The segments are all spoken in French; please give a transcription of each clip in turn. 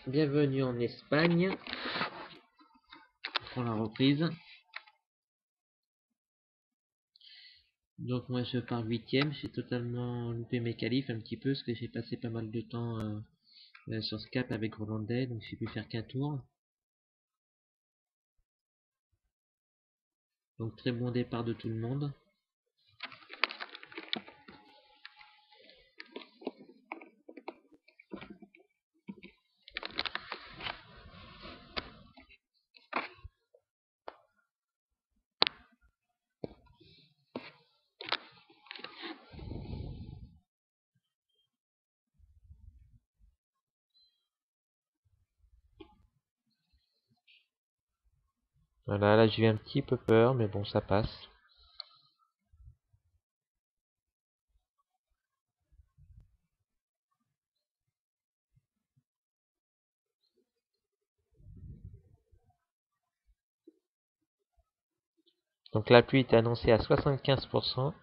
Bienvenue en Espagne pour la reprise. Donc moi je pars 8ème, j'ai totalement loupé mes qualifs un petit peu parce que j'ai passé pas mal de temps sur Scap avec Hollandais, donc j'ai pu faire qu'un tour. Donc très bon départ de tout le monde. Voilà, là j'ai eu un petit peu peur, mais bon ça passe. Donc la pluie est annoncée à 75%.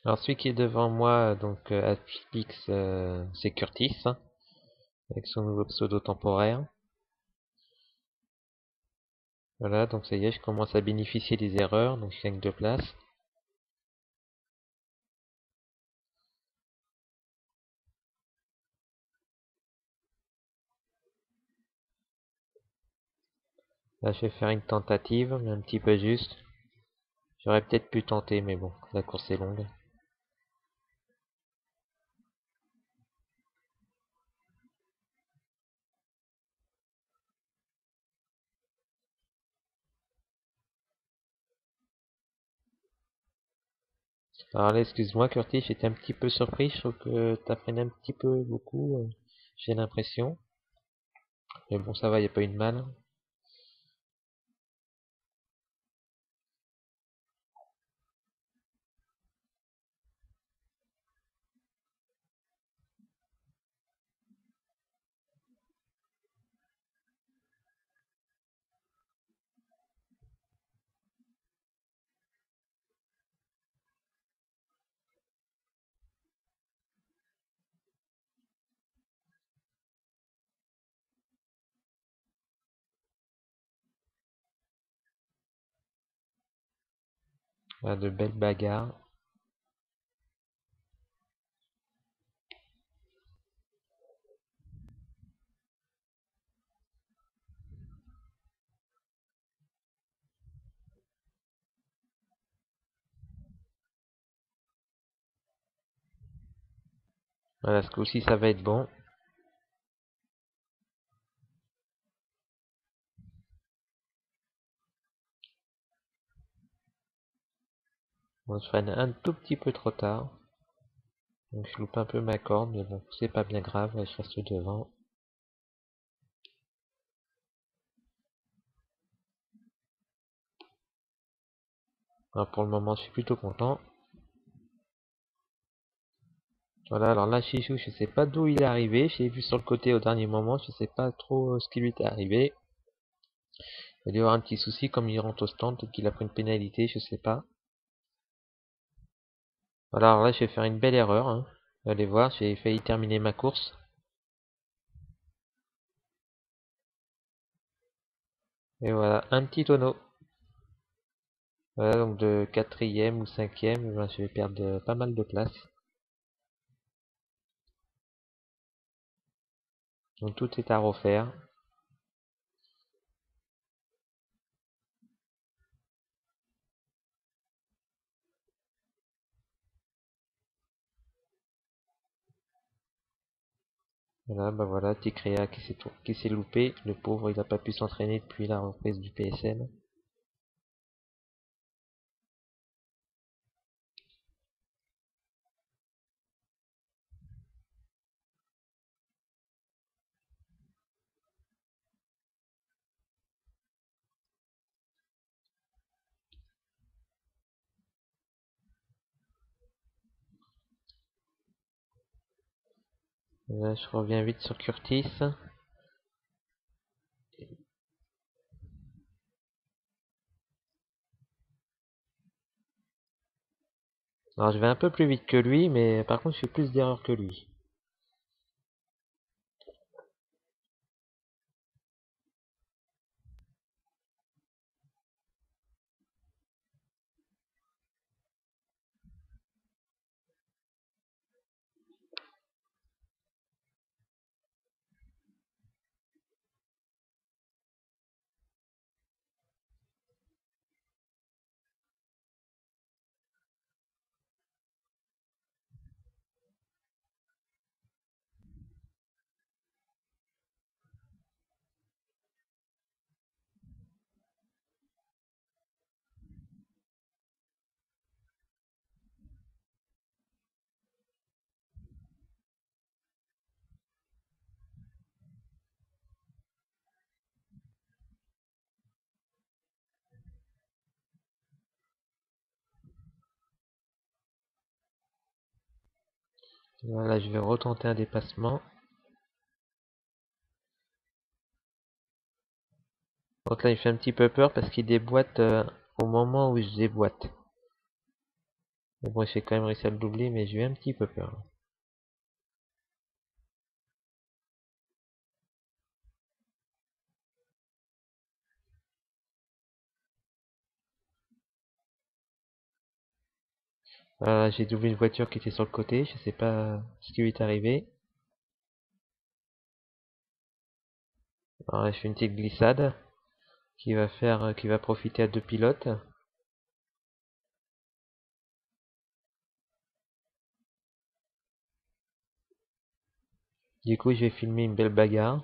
Alors celui qui est devant moi, donc Aspix, c'est Curtis, hein, avec son nouveau pseudo temporaire. Voilà, donc ça y est, je commence à bénéficier des erreurs, donc je gagne 2 places. Là je vais faire une tentative, mais un petit peu juste. J'aurais peut-être pu tenter, mais bon, la course est longue. Alors là, excuse-moi Curtis, j'étais un petit peu surpris, je trouve que t'as freiné un petit peu beaucoup, j'ai l'impression. Mais bon, ça va, y a pas eu de mal. Voilà, de belles bagarres. Voilà, ce coup-ci, ça va être bon. On se freine un tout petit peu trop tard. Donc je loupe un peu ma corde, mais bon, c'est pas bien grave, je reste devant. Alors pour le moment, je suis plutôt content. Voilà, alors là, Chichou, je sais pas d'où il est arrivé. Je l'ai vu sur le côté au dernier moment, je sais pas trop ce qui lui est arrivé. Il doit y avoir un petit souci, comme il rentre au stand, peut-être qu'il a pris une pénalité, je sais pas. Voilà, alors là, je vais faire une belle erreur, hein. Vous allez voir, j'ai failli terminer ma course. Et voilà, un petit tonneau. Voilà, donc de 4ème ou 5ème, ben, je vais perdre pas mal de place. Donc tout est à refaire. Voilà, bah voilà, Ticrea qui s'est loupé. Le pauvre, il n'a pas pu s'entraîner depuis la reprise du PSN. Là, je reviens vite sur Curtis. Alors je vais un peu plus vite que lui, mais par contre je fais plus d'erreurs que lui. Voilà, je vais retenter un dépassement. Donc là il fait un petit peu peur parce qu'il déboîte au moment où je déboîte. Mais bon, j'ai quand même réussi à le doubler, mais j'ai eu un petit peu peur. Voilà, j'ai doublé une voiture qui était sur le côté, je sais pas ce qui lui est arrivé. Alors là, je fais une petite glissade qui va profiter à deux pilotes. Du coup, je vais filmer une belle bagarre.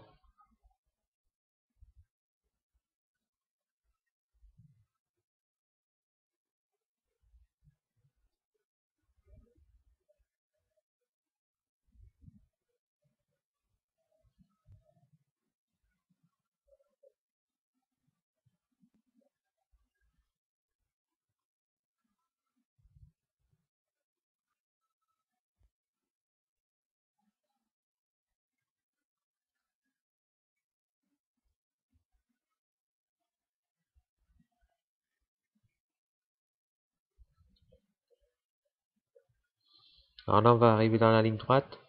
Alors là, on va arriver dans la ligne droite.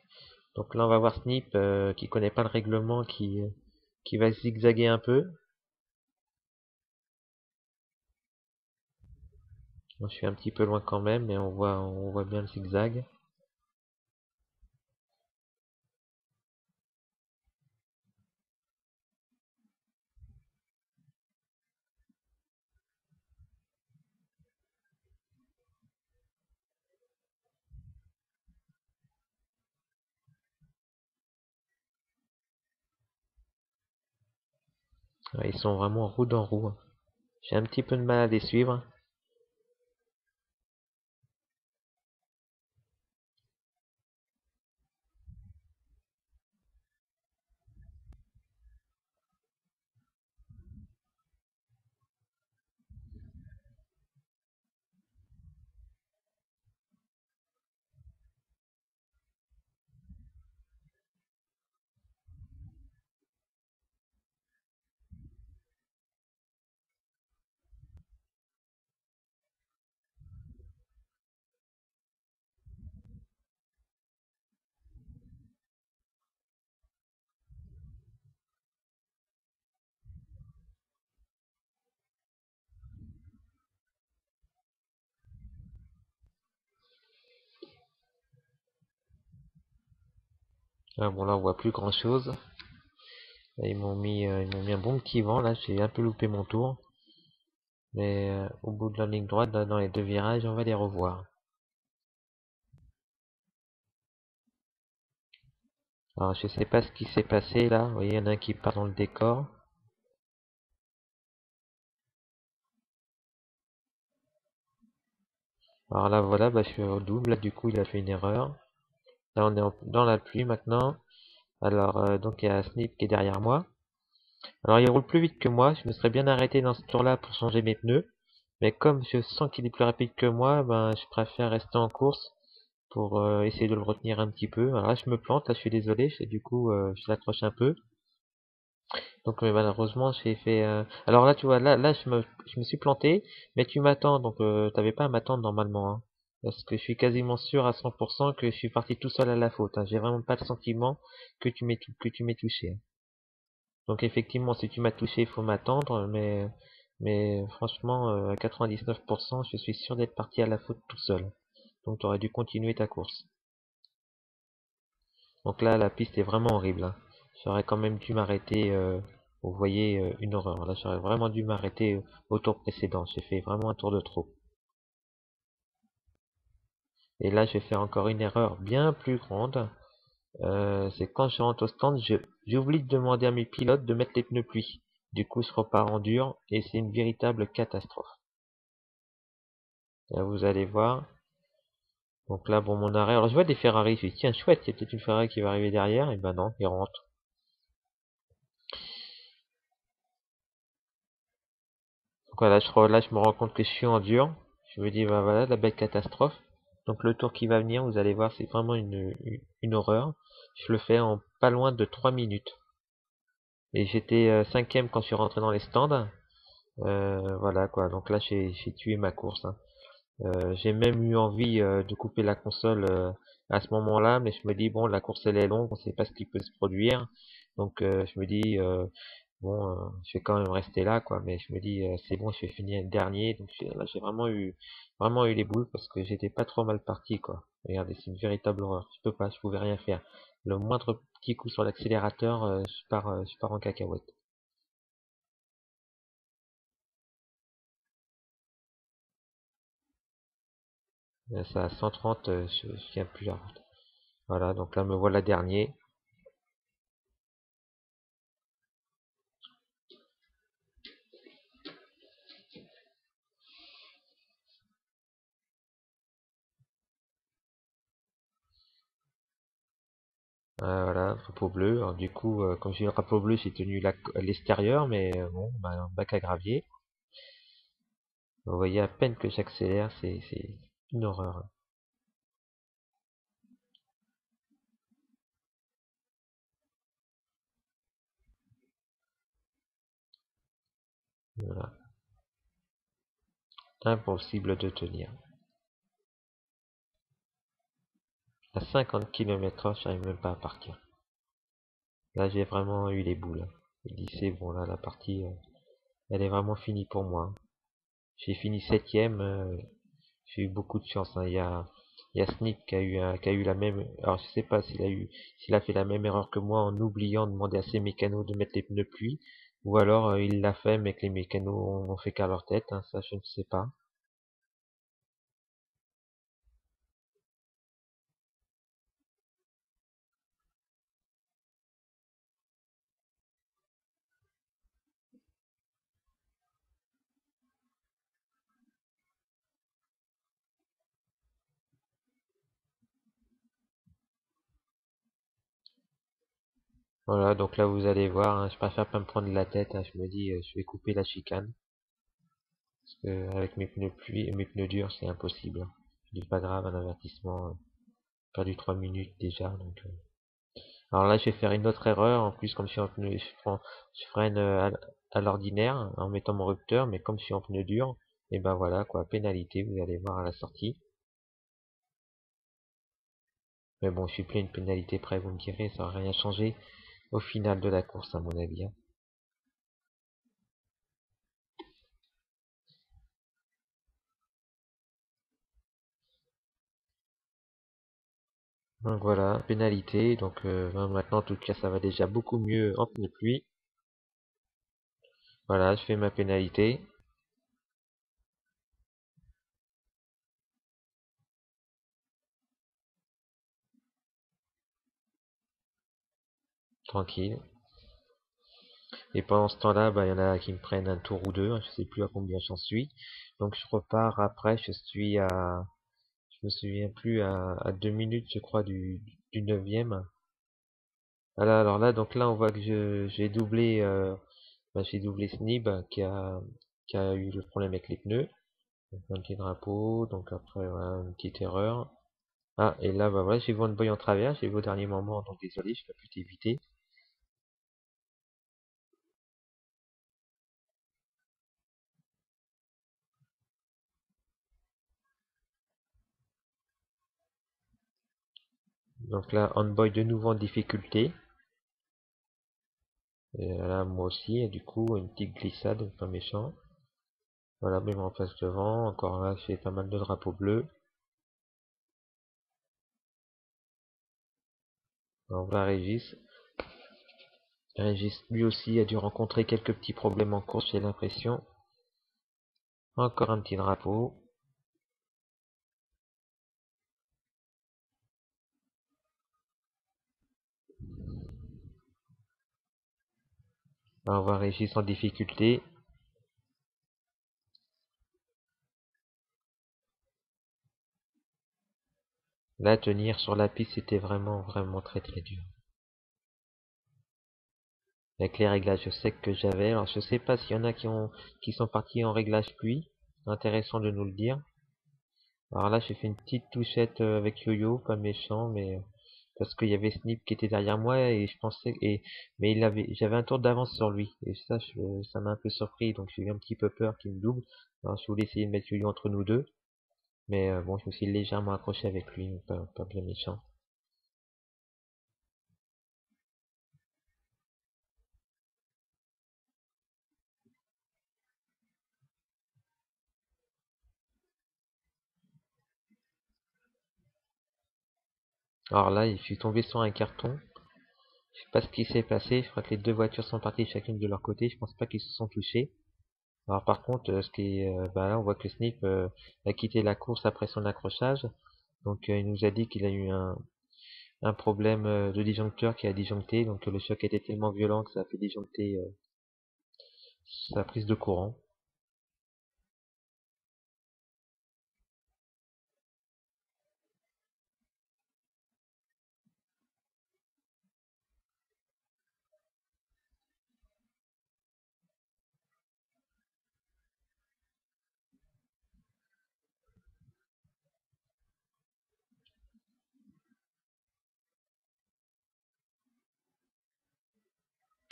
Donc là, on va voir Snip qui connaît pas le règlement, qui va zigzaguer un peu. Moi, je suis un petit peu loin quand même, mais on voit bien le zigzag. Ouais, ils sont vraiment roue dans roue. J'ai un petit peu de mal à les suivre. Ah, bon, là, on voit plus grand chose. Là, ils m'ont mis un bon petit vent. Là, j'ai un peu loupé mon tour. Mais au bout de la ligne droite, là, dans les deux virages, on va les revoir. Alors, je sais pas ce qui s'est passé là. Vous voyez, il y en a un qui part dans le décor. Alors là, voilà, bah, je suis au double. Là, du coup, il a fait une erreur. Là, on est dans la pluie maintenant. Alors, donc, il y a Snip qui est derrière moi. Alors, il roule plus vite que moi. Je me serais bien arrêté dans ce tour-là pour changer mes pneus. Mais comme je sens qu'il est plus rapide que moi, ben, je préfère rester en course pour essayer de le retenir un petit peu. Alors là, je me plante, là, je suis désolé, du coup, je l'accroche un peu. Donc malheureusement, j'ai fait. Alors là, tu vois, là, je me suis planté, mais tu m'attends, donc t'avais pas à m'attendre normalement, hein. Parce que je suis quasiment sûr à 100% que je suis parti tout seul à la faute, hein. J'ai vraiment pas le sentiment que tu m'aies touché, hein. Donc effectivement, si tu m'as touché, il faut m'attendre, mais franchement, à 99%, je suis sûr d'être parti à la faute tout seul. Donc tu aurais dû continuer ta course. Donc là, la piste est vraiment horrible, hein. J'aurais quand même dû m'arrêter. Vous voyez, une horreur. Là, j'aurais vraiment dû m'arrêter au tour précédent. J'ai fait vraiment un tour de trop. Et là, je vais faire encore une erreur bien plus grande. C'est quand je rentre au stand, j'oublie de demander à mes pilotes de mettre les pneus pluie. Du coup, je repars en dur et c'est une véritable catastrophe. Là, vous allez voir. Donc là, bon, mon arrêt. Alors, je vois des Ferrari. Je me dis, tiens, chouette, il y a peut-être une Ferrari qui va arriver derrière. Et ben non, il rentre. Donc voilà, là, je me rends compte que je suis en dur. Je me dis, bah voilà, la belle catastrophe. Donc le tour qui va venir, vous allez voir, c'est vraiment une horreur. Je le fais en pas loin de 3 minutes. Et j'étais cinquième quand je suis rentré dans les stands. Voilà quoi, donc là j'ai tué ma course, hein. J'ai même eu envie de couper la console à ce moment-là, mais je me dis, bon, la course elle est longue, on sait pas ce qui peut se produire. Donc je me dis, bon, je vais quand même rester là, quoi. Mais je me dis, c'est bon, je vais finir dernier. Donc là, j'ai vraiment eu les boules parce que j'étais pas trop mal parti, quoi. Regardez, c'est une véritable horreur. Je pouvais rien faire. Le moindre petit coup sur l'accélérateur, je pars en cacahuète. Ça à 130, je tiens plus la route. Voilà, donc là me voilà dernier. Voilà, drapeau bleu. Alors, du coup, comme j'ai le drapeau bleu, j'ai tenu l'extérieur, mais bon, bah, un bac à gravier. Vous voyez à peine que j'accélère, c'est une horreur. Voilà, impossible de tenir. À 50 km/h, j'arrive même pas à partir. Là, j'ai vraiment eu les boules. Je dis, c'est bon, là, la partie, elle est vraiment finie pour moi. J'ai fini septième. J'ai eu beaucoup de chance, hein. Il y a Sneak qui a eu la même. Alors, je sais pas s'il a fait la même erreur que moi en oubliant de demander à ses mécanos de mettre les pneus pluie, ou alors il l'a fait, mais que les mécanos ont fait qu'à leur tête, hein. Ça, je ne sais pas. Voilà, donc là vous allez voir, hein, je préfère pas me prendre la tête, hein. Je me dis, je vais couper la chicane. Parce que avec mes pneus pluie et mes pneus durs, c'est impossible, hein. Je dis pas grave, un avertissement, perdu 3 minutes déjà. Donc, alors là, je vais faire une autre erreur. En plus, comme je suis en pneu, je freine à l'ordinaire en mettant mon rupteur, mais comme je suis en pneu dur, et ben voilà quoi, pénalité, vous allez voir à la sortie. Mais bon, je suis plus à une pénalité près, vous me direz, ça n'aura rien changé au final de la course à mon avis, hein. Donc voilà, pénalité. Donc maintenant, en tout cas, ça va déjà beaucoup mieux en pneu pluie. Voilà, je fais ma pénalité. Tranquille. Et pendant ce temps-là, bah, il y en a qui me prennent un tour ou deux, hein, je sais plus à combien j'en suis. Donc je repars après, je me souviens plus, à 2 minutes, je crois, du 9e. Voilà, alors là, donc là, on voit que j'ai doublé Snib qui a eu le problème avec les pneus. Donc un petit drapeau, donc après, voilà, une petite erreur. Ah, et là, bah voilà, j'ai vu une boy en travers, j'ai vu au dernier moment, donc désolé, je n'ai pas pu t'éviter. Donc là, Handboy de nouveau en difficulté. Et là, moi aussi, et du coup, une petite glissade, pas méchant. Voilà, mais en face devant, encore là, j'ai pas mal de drapeaux bleus. On voit Régis. Régis, lui aussi, a dû rencontrer quelques petits problèmes en course, j'ai l'impression. Encore un petit drapeau. Là, on voit Régis en difficulté. Là, tenir sur la piste, c'était vraiment très très dur. Avec les réglages secs que j'avais, alors je sais pas s'il y en a qui sont partis en réglage pluie. Intéressant de nous le dire. Alors là, j'ai fait une petite touchette avec Yo-Yo, pas méchant, mais parce qu'il y avait Snip qui était derrière moi et je pensais mais j'avais un tour d'avance sur lui et ça, ça m'a un peu surpris, donc j'ai eu un petit peu peur qu'il me double. Alors je voulais essayer de mettre Yo-Yo entre nous deux, mais bon, je me suis légèrement accroché avec lui, mais pas bien méchant. Alors là, je suis tombé sur un carton. Je sais pas ce qui s'est passé. Je crois que les deux voitures sont parties chacune de leur côté. Je pense pas qu'ils se sont touchés. Alors par contre, bah là, on voit que Snip a quitté la course après son accrochage. Donc il nous a dit qu'il a eu un problème de disjoncteur qui a disjoncté. Donc le choc était tellement violent que ça a fait disjoncter sa prise de courant.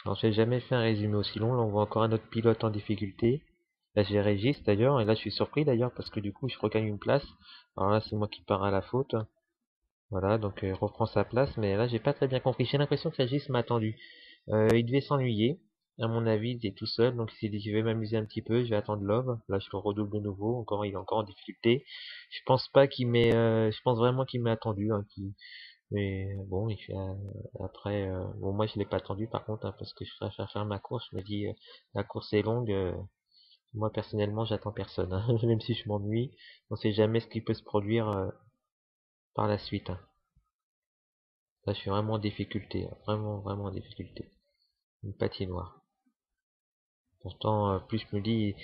Alors j'ai jamais fait un résumé aussi long. Là on voit encore un autre pilote en difficulté. Là j'ai Régis d'ailleurs. Et là je suis surpris d'ailleurs parce que du coup je regagne une place. Alors là c'est moi qui pars à la faute. Voilà, donc il reprend sa place, mais là j'ai pas très bien compris. J'ai l'impression que Régis m'a attendu. Il devait s'ennuyer, à mon avis, il est tout seul, donc il s'est dit je vais m'amuser un petit peu, je vais attendre Love. Là je le redouble de nouveau, encore il est encore en difficulté. Je pense pas qu'il m'ait, je pense vraiment qu'il m'a attendu, hein, mais bon, il fait après, bon moi je l'ai pas attendu par contre, hein, parce que je préfère faire ma course. Je me dis la course est longue, moi personnellement j'attends personne, hein. Même si je m'ennuie, on sait jamais ce qui peut se produire par la suite, hein. Là, je suis vraiment en difficulté, hein. Vraiment en difficulté. Une patinoire. Pourtant, plus je me dis,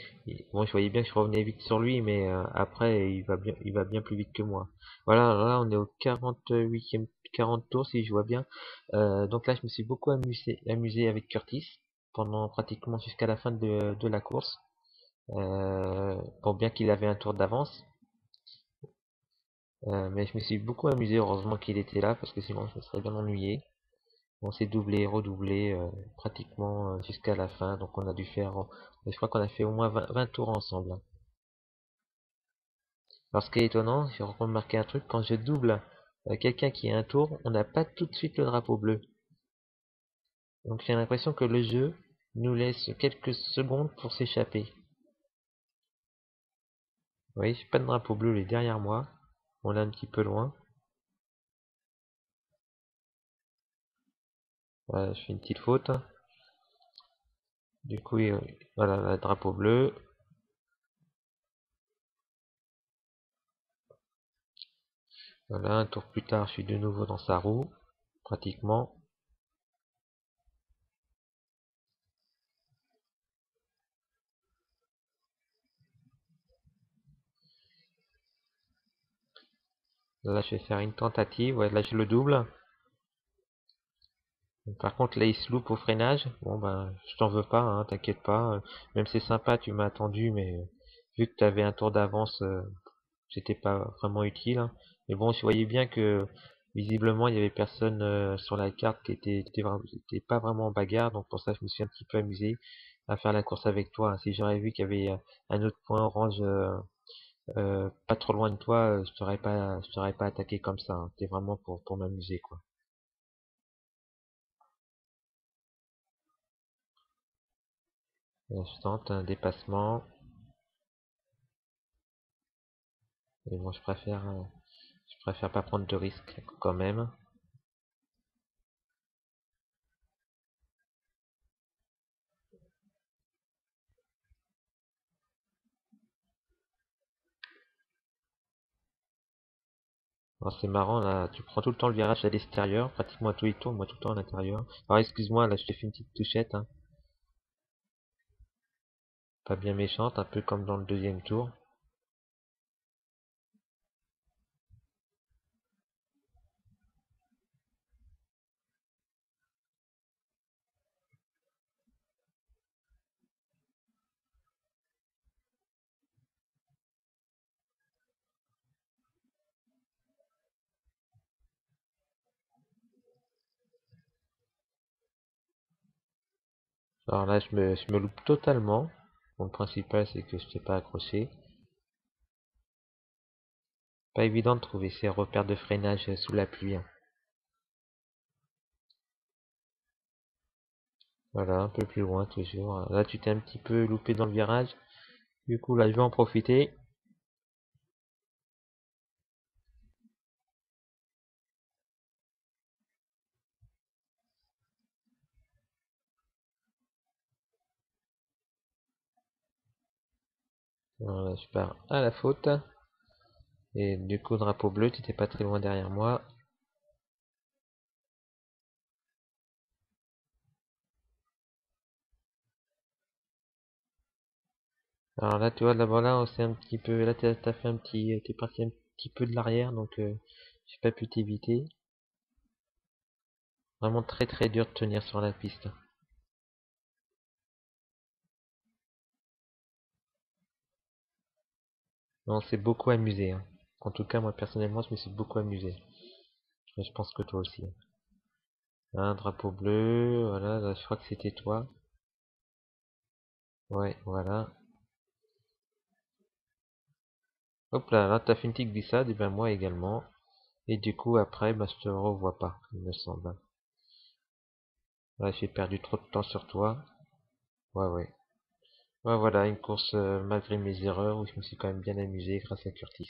bon, je voyais bien que je revenais vite sur lui, mais après, il va bien plus vite que moi. Voilà, là, on est au 48e, 40 tours, si je vois bien. Donc là, je me suis beaucoup amusé avec Curtis pendant pratiquement jusqu'à la fin de la course. Bon, bien qu'il avait un tour d'avance, mais je me suis beaucoup amusé. Heureusement qu'il était là, parce que sinon, je me serais bien ennuyé. On s'est doublé, redoublé pratiquement jusqu'à la fin. Donc on a dû faire, je crois qu'on a fait au moins 20 tours ensemble, hein. Alors ce qui est étonnant, j'ai remarqué un truc, quand je double quelqu'un qui a un tour, on n'a pas tout de suite le drapeau bleu. Donc j'ai l'impression que le jeu nous laisse quelques secondes pour s'échapper. Vous voyez, j'ai pas de drapeau bleu, il est derrière moi. On est un petit peu loin. Voilà, je fais une petite faute. Du coup, voilà, le drapeau bleu. Voilà, un tour plus tard, je suis de nouveau dans sa roue, pratiquement. Là, je vais faire une tentative. Ouais, là, je le double. Par contre, là, il se loupe au freinage. Bon, ben, je t'en veux pas, hein, t'inquiète pas. Même c'est sympa, tu m'as attendu, mais vu que tu avais un tour d'avance, c'était pas vraiment utile, hein. Mais bon, je voyais bien que visiblement il y avait personne sur la carte qui était pas vraiment en bagarre, donc pour ça je me suis un petit peu amusé à faire la course avec toi. Si j'aurais vu qu'il y avait un autre point orange pas trop loin de toi, je t'aurais pas attaqué comme ça, hein. C'était vraiment pour m'amuser, quoi. Je tente un dépassement, mais bon, je préfère pas prendre de risques quand même. Alors c'est marrant là, tu prends tout le temps le virage à l'extérieur, pratiquement à tous les tours, moi tout le temps à l'intérieur. Alors excuse-moi, là je te fais une petite touchette, hein. Pas bien méchante, un peu comme dans le deuxième tour. Alors là je me loupe totalement. Bon, le principal c'est que je t'ai pas accroché. Pas évident de trouver ces repères de freinage sous la pluie, hein. Voilà, un peu plus loin toujours. Là tu t'es un petit peu loupé dans le virage. Du coup là je vais en profiter. Voilà, je pars à la faute. Et du coup drapeau bleu, tu t'étais pas très loin derrière moi. Alors là tu vois d'abord là c'est un petit peu. Là t'as fait un petit. T'es parti un petit peu de l'arrière donc j'ai pas pu t'éviter. Vraiment très très dur de tenir sur la piste. On s'est beaucoup amusé, hein. En tout cas moi personnellement je me suis beaucoup amusé. Et je pense que toi aussi. Un drapeau bleu, voilà, là, je crois que c'était toi. Ouais, voilà. Hop là, là t'as fait une petite glissade, et ben moi également. Et du coup après, bah, je te revois pas, il me semble. Là j'ai perdu trop de temps sur toi. Ouais, ouais. Ouais, voilà, une course malgré mes erreurs où je me suis quand même bien amusé grâce à Curtis.